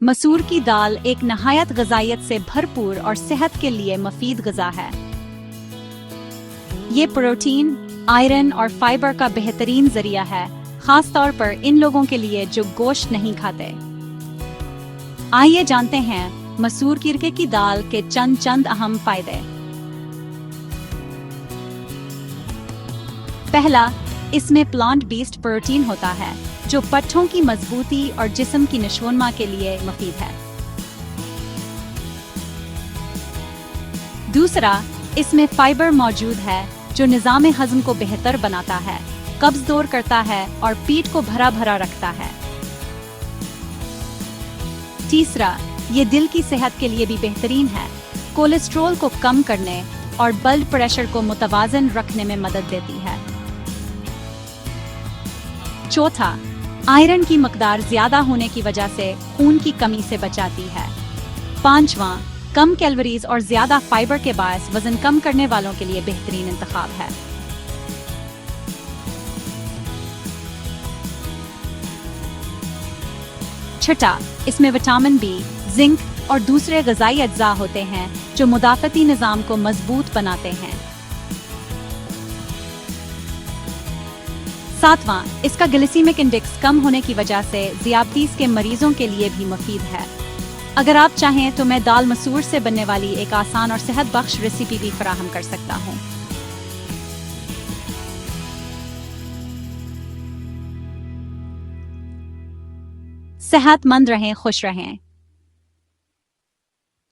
मसूर की दाल एक नहायत गजाइत से भरपूर और सेहत के लिए मुफीद गजा है। ये प्रोटीन, आयरन और फाइबर का बेहतरीन जरिया है, खास तौर पर इन लोगों के लिए जो गोश्त नहीं खाते। आइए जानते हैं मसूर कीरके की दाल के चंद अहम फायदे। पहला, इसमें प्लांट बेस्ड प्रोटीन होता है जो पट्ठों की मजबूती और जिस्म की नशोनमा के लिए मुफीद है। दूसरा, इसमें फाइबर मौजूद है जो निज़ाम हज़म को बेहतर बनाता है, कब्ज दूर करता है और पेट को भरा भरा रखता है। तीसरा, ये दिल की सेहत के लिए भी बेहतरीन है, कोलेस्ट्रॉल को कम करने और ब्लड प्रेशर को मुतवाजन रखने में मदद देती है। चौथा, आयरन की मकदार ज्यादा होने की वजह से खून की कमी से बचाती है। पांचवां, कम कैलोरीज और ज्यादा फाइबर के बायस वजन कम करने वालों के लिए बेहतरीन इंतखाब है। छठा, इसमें विटामिन बी, जिंक और दूसरे ग़िज़ाई अज्जा होते हैं जो मुदाफ़ती निज़ाम को मजबूत बनाते हैं। सातवां, इसका ग्लिसीमिक इंडेक्स कम होने की वजह से ज़ियाबतीस के मरीजों के लिए भी मुफीद है। अगर आप चाहें तो मैं दाल मसूर से बनने वाली एक आसान और सेहत बख्श रेसिपी भी फराहम कर सकता हूँ। सेहतमंद रहें, खुश रहें।